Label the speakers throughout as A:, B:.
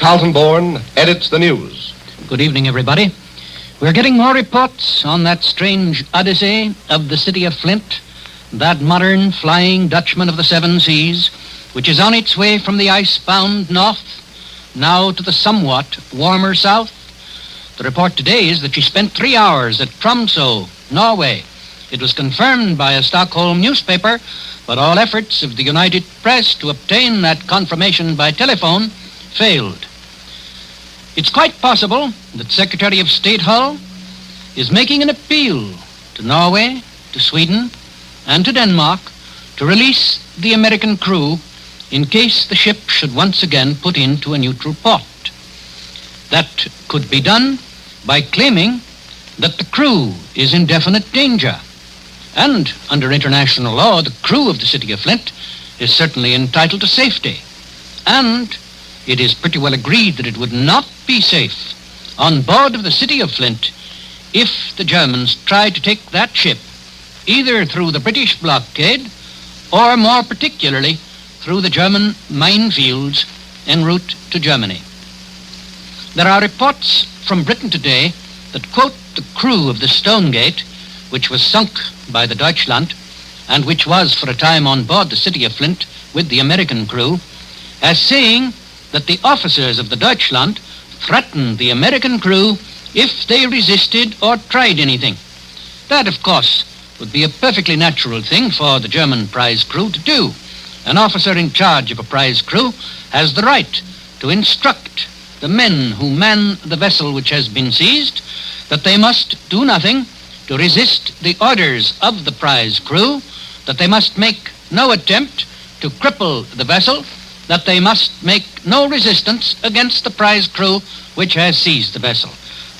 A: Kaltenborn edits the news.
B: Good evening, everybody. We're getting more reports on that strange odyssey of the city of Flint, that modern flying Dutchman of the seven seas, which is on its way from the ice-bound north, now to the somewhat warmer south. The report today is that she spent 3 hours at Tromsø, Norway. It was confirmed by a Stockholm newspaper, but all efforts of the United Press to obtain that confirmation by telephone failed. It's quite possible that Secretary of State Hull is making an appeal to Norway, to Sweden, and to Denmark to release the American crew in case the ship should once again put into a neutral port. That could be done by claiming that the crew is in definite danger. And under international law, the crew of the city of Flint is certainly entitled to safety. And it is pretty well agreed that it would not be safe on board of the city of Flint if the Germans tried to take that ship either through the British blockade or more particularly through the German minefields en route to Germany. There are reports from Britain today that quote the crew of the Stonegate, which was sunk by the Deutschland and which was for a time on board the city of Flint with the American crew, as saying that the officers of the Deutschland threatened the American crew if they resisted or tried anything. That, of course, would be a perfectly natural thing for the German prize crew to do. An officer in charge of a prize crew has the right to instruct the men who man the vessel which has been seized that they must do nothing to resist the orders of the prize crew, that they must make no attempt to cripple the vessel, that they must make no resistance against the prize crew which has seized the vessel.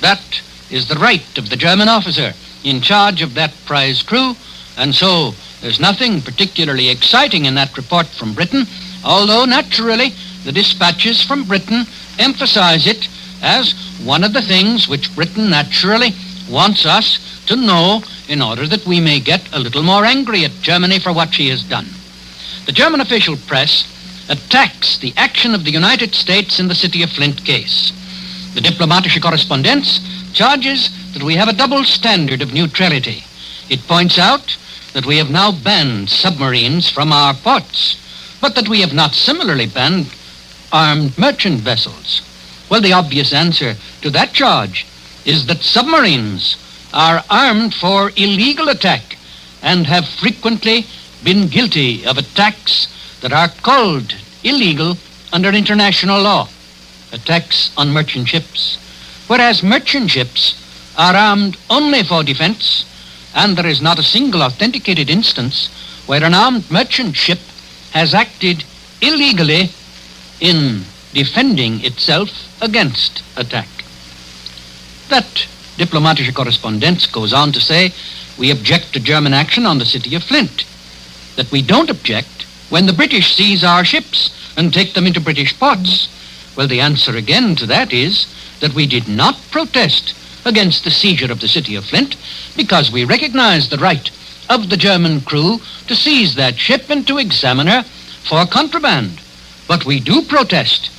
B: That is the right of the German officer in charge of that prize crew, and so there's nothing particularly exciting in that report from Britain, although naturally the dispatches from Britain emphasize it as one of the things which Britain naturally wants us to know in order that we may get a little more angry at Germany for what she has done. The German official press attacks the action of the United States in the City of Flint case. The Diplomatische Korrespondenz charges that we have a double standard of neutrality. It points out that we have now banned submarines from our ports, but that we have not similarly banned armed merchant vessels. Well, the obvious answer to that charge is that submarines are armed for illegal attack and have frequently been guilty of attacks that are called illegal under international law, attacks on merchant ships, whereas merchant ships are armed only for defense, and there is not a single authenticated instance where an armed merchant ship has acted illegally in defending itself against attack. That Diplomatische Korrespondenz goes on to say, we object to German action on the city of Flint, that we don't object when the British seize our ships and take them into British ports. Well, the answer again to that is that we did not protest against the seizure of the city of Flint because we recognize the right of the German crew to seize that ship and to examine her for contraband. But we do protest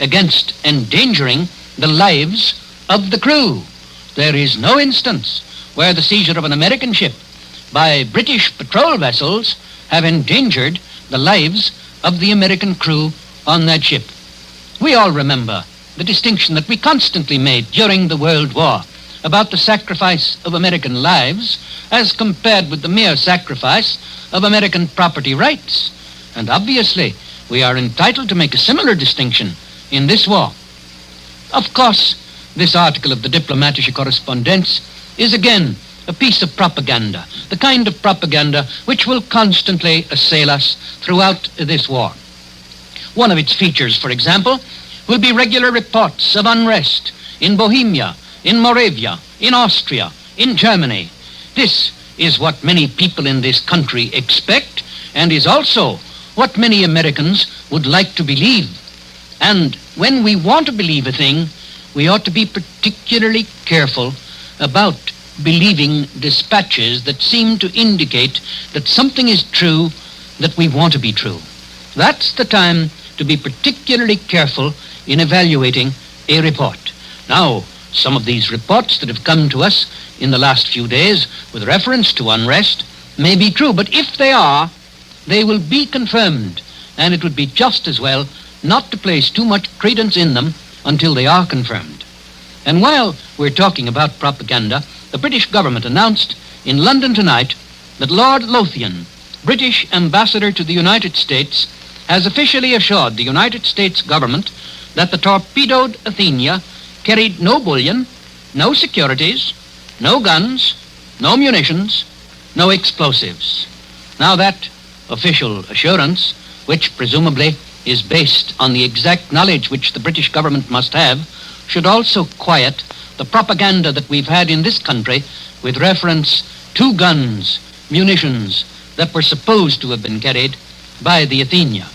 B: against endangering the lives of the crew. There is no instance where the seizure of an American ship by British patrol vessels have endangered the lives of the American crew on that ship. We all remember the distinction that we constantly made during the World War about the sacrifice of American lives as compared with the mere sacrifice of American property rights. And obviously, we are entitled to make a similar distinction in this war. Of course, this article of the Diplomatische Korrespondenz is again a piece of propaganda, the kind of propaganda which will constantly assail us throughout this war. One of its features, for example, will be regular reports of unrest in Bohemia, in Moravia, in Austria, in Germany. This is what many people in this country expect and is also what many Americans would like to believe. And when we want to believe a thing, we ought to be particularly careful about believing dispatches that seem to indicate that something is true that we want to be true. That's the time to be particularly careful in evaluating a report. Now, some of these reports that have come to us in the last few days with reference to unrest may be true, but if they are, they will be confirmed, and it would be just as well not to place too much credence in them until they are confirmed. And while we're talking about propaganda, the British government announced in London tonight that Lord Lothian, British ambassador to the United States, has officially assured the United States government that the torpedoed Athenia carried no bullion, no securities, no guns, no munitions, no explosives. Now that official assurance, which presumably is based on the exact knowledge which the British government must have, should also quiet the propaganda that we've had in this country with reference to guns, munitions that were supposed to have been carried by the Athenia.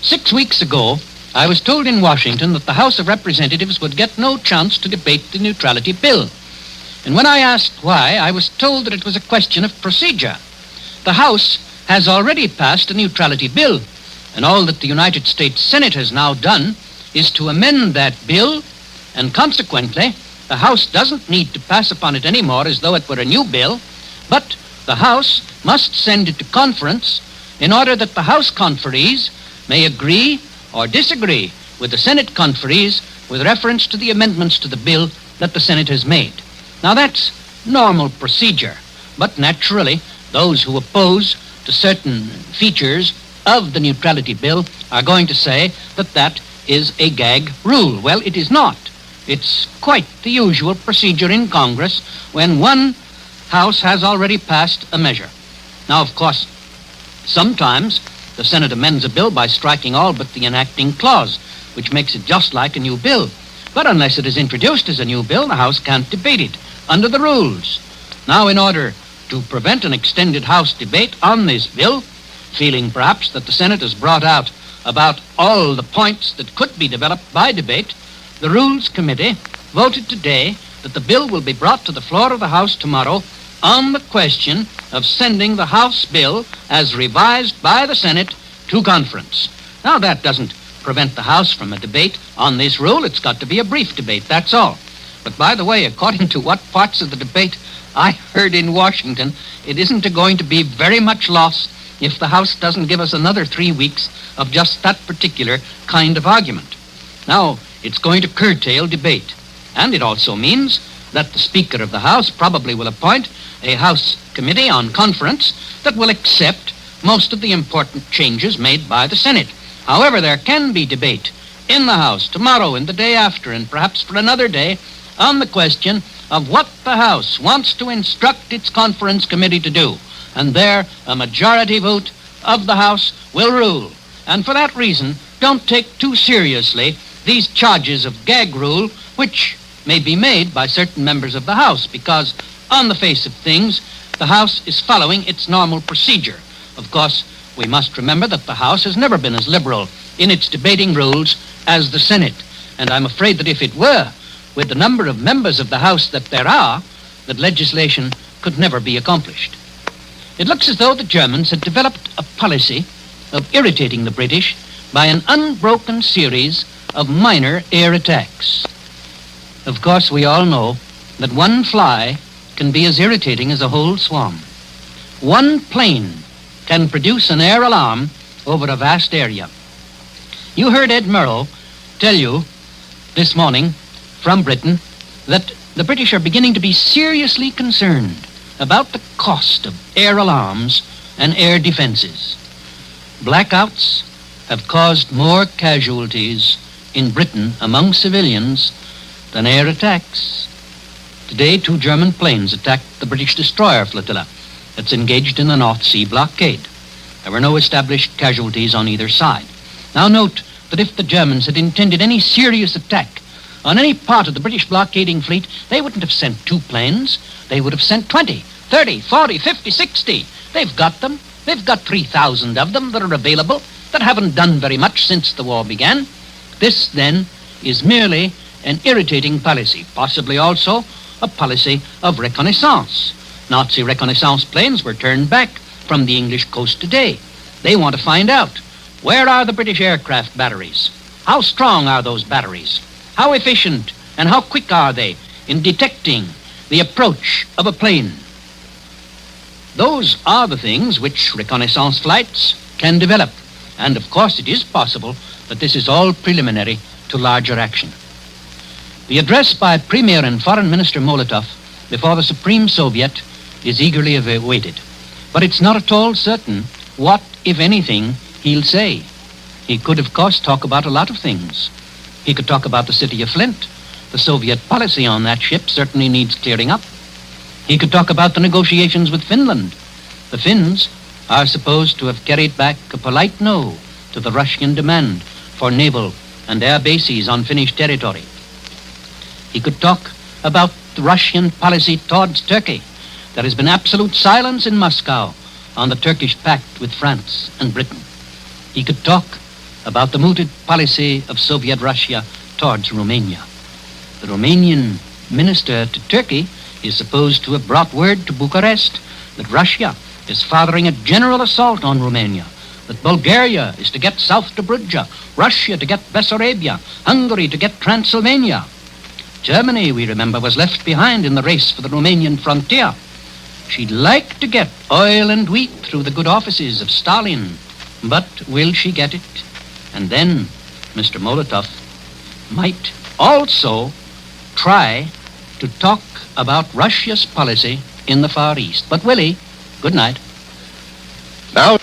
B: 6 weeks ago, I was told in Washington that the House of Representatives would get no chance to debate the neutrality bill. And when I asked why, I was told that it was a question of procedure. The House has already passed a neutrality bill, and all that the United States Senate has now done is to amend that bill, and consequently, the House doesn't need to pass upon it anymore as though it were a new bill, but the House must send it to conference in order that the House conferees may agree or disagree with the Senate conferees with reference to the amendments to the bill that the Senate has made. Now that's normal procedure, but naturally those who oppose to certain features of the neutrality bill are going to say that that is a gag rule. Well, it is not. It's quite the usual procedure in Congress when one House has already passed a measure. Now, of course, sometimes the Senate amends a bill by striking all but the enacting clause, which makes it just like a new bill. But unless it is introduced as a new bill, the House can't debate it under the rules. Now, in order to prevent an extended House debate on this bill, feeling perhaps that the Senate has brought out about all the points that could be developed by debate, the Rules Committee voted today that the bill will be brought to the floor of the House tomorrow on the question of sending the House bill as revised by the Senate to conference. Now, that doesn't prevent the House from a debate on this rule. It's got to be a brief debate, that's all. But by the way, according to what parts of the debate I heard in Washington, it isn't going to be very much loss if the House doesn't give us another 3 weeks of just that particular kind of argument. Now, it's going to curtail debate. And it also means that the Speaker of the House probably will appoint a House committee on conference that will accept most of the important changes made by the Senate. However, there can be debate in the House tomorrow and the day after, and perhaps for another day, on the question of what the House wants to instruct its conference committee to do. And there, a majority vote of the House will rule. And for that reason, don't take too seriously these charges of gag rule, which may be made by certain members of the House, because on the face of things, the House is following its normal procedure. Of course, we must remember that the House has never been as liberal in its debating rules as the Senate. And I'm afraid that if it were, with the number of members of the House that there are, that legislation could never be accomplished. It looks as though the Germans had developed a policy of irritating the British by an unbroken series of minor air attacks. Of course, we all know that one fly can be as irritating as a whole swarm. One plane can produce an air alarm over a vast area. You heard Ed Murrow tell you this morning from Britain that the British are beginning to be seriously concerned about the cost of air alarms and air defenses. Blackouts have caused more casualties in Britain among civilians than air attacks. Today, 2 German planes attacked the British destroyer flotilla that's engaged in the North Sea blockade. There were no established casualties on either side. Now note that if the Germans had intended any serious attack on any part of the British blockading fleet, they wouldn't have sent 2 planes. They would have sent 20, 30, 40, 50, 60. They've got them. They've got 3,000 of them that are available, that haven't done very much since the war began. This, then, is merely an irritating policy, possibly also a policy of reconnaissance. Nazi reconnaissance planes were turned back from the English coast today. They want to find out Where are the British aircraft batteries? How strong are those batteries? How efficient and how quick are they in detecting the approach of a plane? Those are the things which reconnaissance flights can develop. And of course it is possible that this is all preliminary to larger action. The address by Premier and Foreign Minister Molotov before the Supreme Soviet is eagerly awaited. But it's not at all certain what, if anything, he'll say. He could, of course, talk about a lot of things. He could talk about the city of Flint. The Soviet policy on that ship certainly needs clearing up. He could talk about the negotiations with Finland. The Finns are supposed to have carried back a polite no to the Russian demand for naval and air bases on Finnish territory. He could talk about the Russian policy towards Turkey. There has been absolute silence in Moscow on the Turkish pact with France and Britain. He could talk about the mooted policy of Soviet Russia towards Romania. The Romanian minister to Turkey is supposed to have brought word to Bucharest that Russia is fathering a general assault on Romania, that Bulgaria is to get south to Brugia, Russia to get Bessarabia, Hungary to get Transylvania. Germany, we remember, was left behind in the race for the Romanian frontier. She'd like to get oil and wheat through the good offices of Stalin, but will she get it? And then Mr. Molotov might also try to talk about Russia's policy in the Far East. But Willie, good night.
A: Now